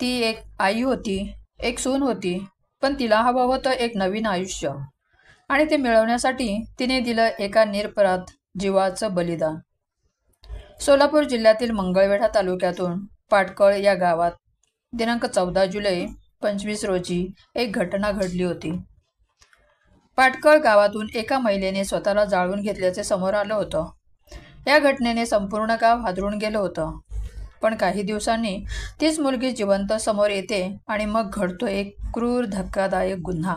ती एक आई होती, एक सून होती, पण तिला हवं होतं एक नवीन आयुष्य. आणि ते मिळवण्यासाठी तिने दिलं एका निरपराध जीवाचं बलिदान. सोलापूर जिल्ह्यातील मंगळवेढा तालुक्यातून पाटकळ या गावात दिनांक 14 जुलै 25 रोजी एक घटना घडली होती. पाटकळ गावातून एका महिलेने स्वतःला जाळून घेतल्याचे समोर आलं होतं. या घटनेने संपूर्ण गाव हादरून गेलं होतं. पण काही दिवसांनी तीच मुलगी जिवंत समोर येते आणि मग घडतो एक क्रूर धक्कादायक गुन्हा.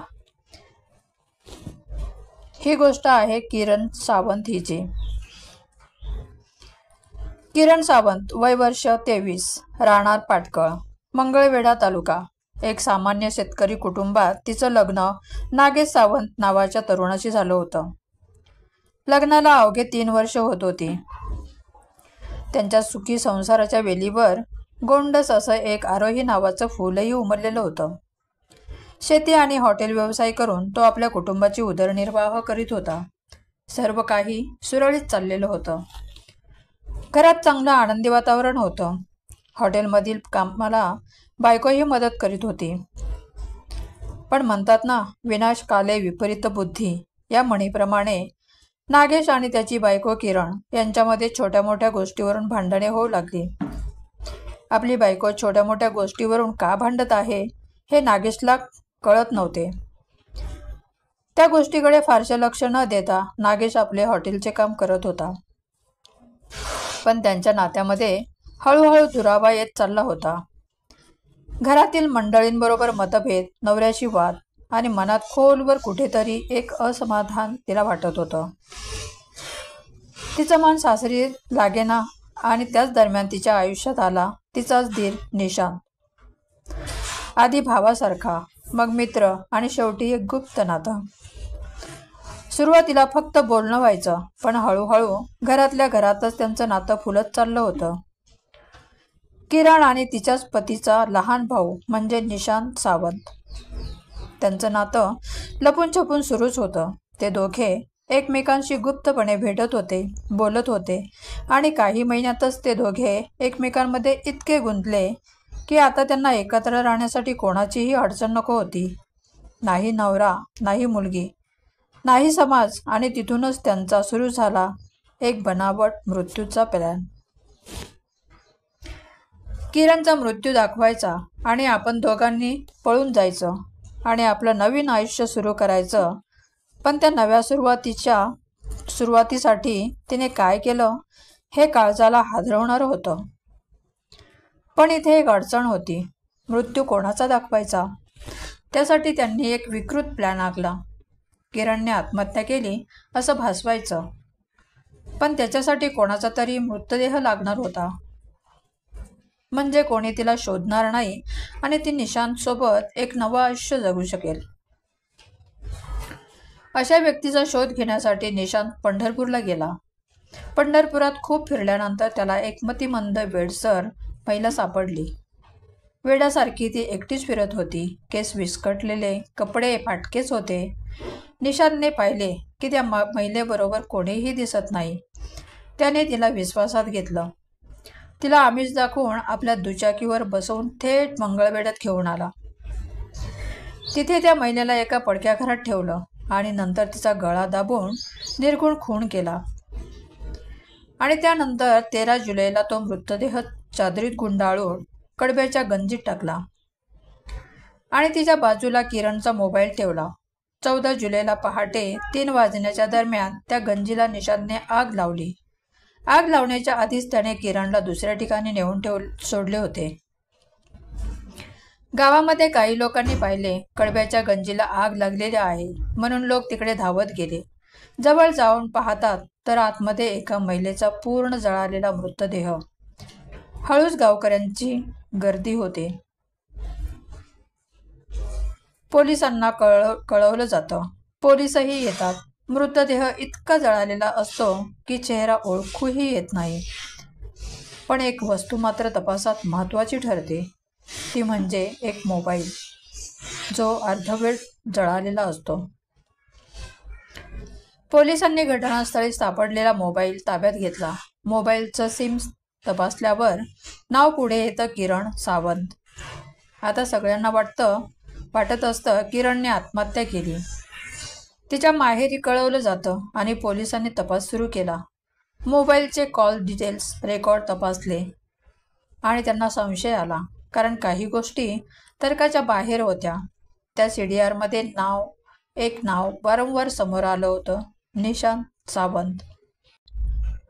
ही गोष्ट आहे किरण सावंत हिची. किरण सावंत, वय वर्ष 23, राहणार पाटकळ, मंगळवेढा तालुका. एक सामान्य शेतकरी कुटुंबात तिचं लग्न नागेश सावंत नावाच्या तरुणाशी झालं होतं. लग्नाला अवघे 3 वर्ष होत होती. त्यांच्या सुखी संसाराच्या वेलीवर गोंडस असं एक आरोही नावाचं फुलही उमललेलं होतं. शेती आणि हॉटेल व्यवसाय करून तो आपल्या कुटुंबाची उदरनिर्वाह करीत होता. सर्व काही सुरळीत चाललेलं होतं. घरात चांगलं आनंदी वातावरण होतं. हॉटेलमधील कामाला बायकोही मदत करीत होती. पण म्हणतात ना, विनाश काले विपरीत बुद्धी, या म्हणीप्रमाणे नागेश आणि त्याची बायको किरण यांच्यामध्ये छोट्या मोठ्या गोष्टीवरून भांडणे होऊ लागली. आपली बायको छोट्या मोठ्या गोष्टीवरून का भांडत आहे हे नागेशला कळत नव्हते. त्या गोष्टीकडे फारसे लक्ष न देता नागेश आपले हॉटेलचे काम करत होता. पण त्यांच्या नात्यामध्ये हळूहळू दुरावा येत चालला होता. घरातील मंडळींबरोबर मतभेद, नवऱ्याशी वाद आणि मनात खोलवर कुठेतरी एक असमाधान तिला वाटत होतं. तिचं मन सासरी लागेना आणि त्याच दरम्यान तिच्या आयुष्यात आला तिचाच दीर निशांत. आधी भावासारखा, मग मित्र आणि शेवटी एक गुप्त नातं. सुरुवातीला फक्त बोलणं व्हायचं, पण हळूहळू घरातल्या घरातच त्यांचं नातं फुलत चाललं होतं. किरण आणि तिच्याच पतीचा लहान भाऊ म्हणजे निशांत सावंत. त्यांचं नातं लपून छपून सुरूच होतं. ते दोघे एकमेकांशी गुप्तपणे भेटत होते, बोलत होते आणि काही महिन्यातच ते दोघे एकमेकांमध्ये इतके गुंतले की आता त्यांना एकत्र राहण्यासाठी कोणाचीही अडचण नको होती. नाही नवरा, नाही मुलगी, नाही समाज, आणि तिथूनच त्यांचा सुरू झाला एक बनावट मृत्यूचा प्लॅन. किरणचा मृत्यू दाखवायचा आणि आपण दोघांनी पळून जायचं आणि आपलं नवीन आयुष्य सुरू करायचं. पण त्या नव्या सुरुवातीसाठी तिने काय केलं हे काळजाला हादरवणारं होतं. पण इथे एक अडचण होती. मृत्यू कोणाचा दाखवायचा? त्यासाठी त्यांनी एक विकृत प्लॅन आखला. किरणने आत्महत्या केली असं भासवायचं, पण त्याच्यासाठी कोणाचा तरी मृतदेह लागणार होता. म्हणजे कोणी तिला शोधणार नाही आणि ती निशांत सोबत एक नवं आयुष्य जगू शकेल. अशा व्यक्तीचा शोध घेण्यासाठी निशांत पंढरपूरला गेला. पंढरपुरात खूप फिरल्यानंतर त्याला एक मतिमंद वेडसर महिला सापडली. वेड्यासारखी ती एकटीच फिरत होती. केस विस्कटलेले, कपडे फाटकेच होते. निशांतने पाहिले की त्या महिलेबरोबर कोणीही दिसत नाही. त्याने तिला विश्वासात घेतलं. तिला आमिष दाखवून आपल्या दुचाकीवर बसवून थेट मंगळवेढ्यात घेऊन आला. तिथे त्या महिलेला एका पडक्या घरात ठेवलं आणि नंतर तिचा गळा दाबून निर्घृण खून केला. आणि त्यानंतर 13 जुलैला तो मृतदेह चादरीत गुंडाळून कडब्याच्या गंजीत टाकला आणि तिच्या बाजूला किरणचा मोबाईल ठेवला. 14 जुलैला पहाटे 3 वाजण्याच्या दरम्यान त्या गंजीला निशांतने आग लावली. आग लावण्याच्या आधीच त्याने किरणला दुसऱ्या ठिकाणी नेऊन सोडले होते. गावामध्ये काही लोकांनी पाहिले कडब्याच्या गंजीला आग लागलेली आहे म्हणून लोक तिकडे धावत गेले. जवळ जाऊन पाहतात तर आतमध्ये एका महिलेचा पूर्ण जळालेला मृतदेह. हळूच गावकऱ्यांची गर्दी होते. पोलिसांना कळवलं जातं. पोलीसही येतात. मृतदेह इतका जळालेला असतो की चेहरा ओळखूही येत नाही. पण एक वस्तू मात्र तपासात महत्त्वाची ठरते. ती म्हणजे एक मोबाईल, जो अर्धवेळ जळालेला असतो. पोलिसांनी घटनास्थळी सापडलेला मोबाईल ताब्यात घेतला. मोबाईलचं सिम तपासल्यावर नाव पुढे येतं किरण सावंत. आता सगळ्यांना वाटत असतं किरणने आत्महत्या केली. तिच्या माहेरी कळवलं जातं आणि पोलिसांनी तपास सुरू केला. मोबाईलचे कॉल डिटेल्स रेकॉर्ड तपासले आणि त्यांना संशय आला, कारण काही गोष्टी तर्काच्या बाहेर होत्या. त्या CDRमध्ये एक नाव वारंवार समोर आलं होतं, निशांत सावंत.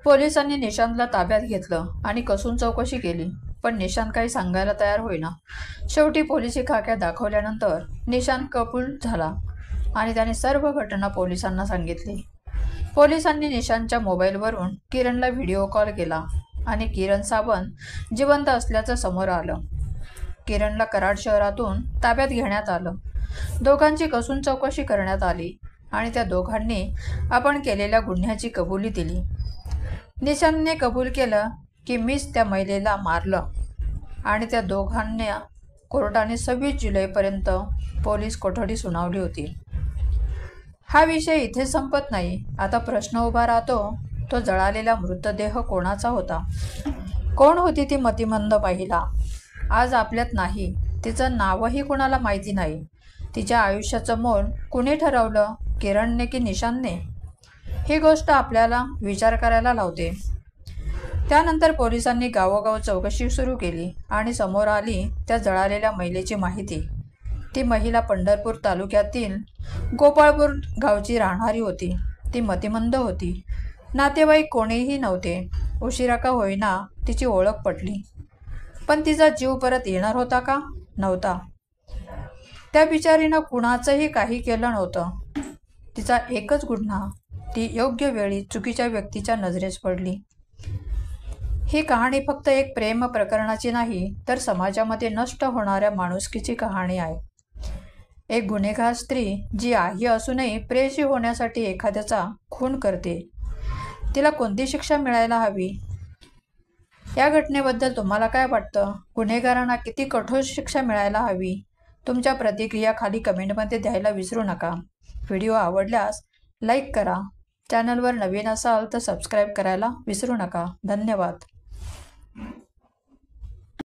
पोलिसांनी निशांतला ताब्यात घेतलं आणि कसून चौकशी केली, पण निशांत काही सांगायला तयार होईना. शेवटी पोलिसी खाक्या दाखवल्यानंतर निशांत कबूल झाला आणि त्याने सर्व घटना पोलिसांना सांगितली. पोलिसांनी निशांतच्या मोबाईलवरून किरणला व्हिडिओ कॉल केला आणि किरण सावंत जिवंत असल्याचं समोर आलं. किरणला कराड शहरातून ताब्यात घेण्यात आलं. दोघांची कसून चौकशी करण्यात आली आणि त्या दोघांनी आपण केलेल्या गुन्ह्याची कबुली दिली. निशांतने कबूल केलं की मीच त्या महिलेला मारलं आणि त्या दोघांना कोर्टाने 26 जुलैपर्यंत पोलीस कोठडी सुनावली होती. हा विषय इथे संपत नाही. आता प्रश्न उभा राहतो, तो जळालेला मृतदेह कोणाचा होता? कोण होती ती मतिमंद महिला? आज आपल्यात नाही. तिचं नावही कोणाला माहिती नाही. तिच्या आयुष्याचं मोल कुणी ठरवलं, किरणने की निशांतने? ही गोष्ट आपल्याला विचार करायला लावते. त्यानंतर पोलिसांनी गावोगाव चौकशी सुरू केली आणि समोर आली त्या जळालेल्या महिलेची माहिती. ती महिला पंढरपूर तालुक्यातील गोपाळपूर गावची राहणारी होती. ती मतिमंद होती. नातेवाईक कोणीही नव्हते. उशिरा का होईना तिची ओळख पटली. पण तिचा जीव परत येणार होता का? नव्हता. त्या बिचारीनं कुणाचंही काही केलं नव्हतं. तिचा एकच गुन्हा, ती योग्य वेळी चुकीच्या व्यक्तीच्या नजरेस पडली. ही कहाणी फक्त एक प्रेम प्रकरणाची नाही, तर समाजामध्ये नष्ट होणाऱ्या माणुसकीची कहाणी आहे. एक गुन्हेगार स्त्री जी आई असूनही प्रेयसी होण्यासाठी एखाद्याचा खून करते. तिला कोणती शिक्षा मिळायला हवी? या घटनेबद्दल तुम्हाला काय वाटतं? गुन्हेगारांना किती कठोर शिक्षा मिळायला हवी? तुमच्या प्रतिक्रिया खाली कमेंटमध्ये द्यायला विसरू नका. व्हिडिओ आवडल्यास लाईक करा. चॅनलवर नवीन असाल तर सबस्क्राईब करायला विसरू नका. धन्यवाद.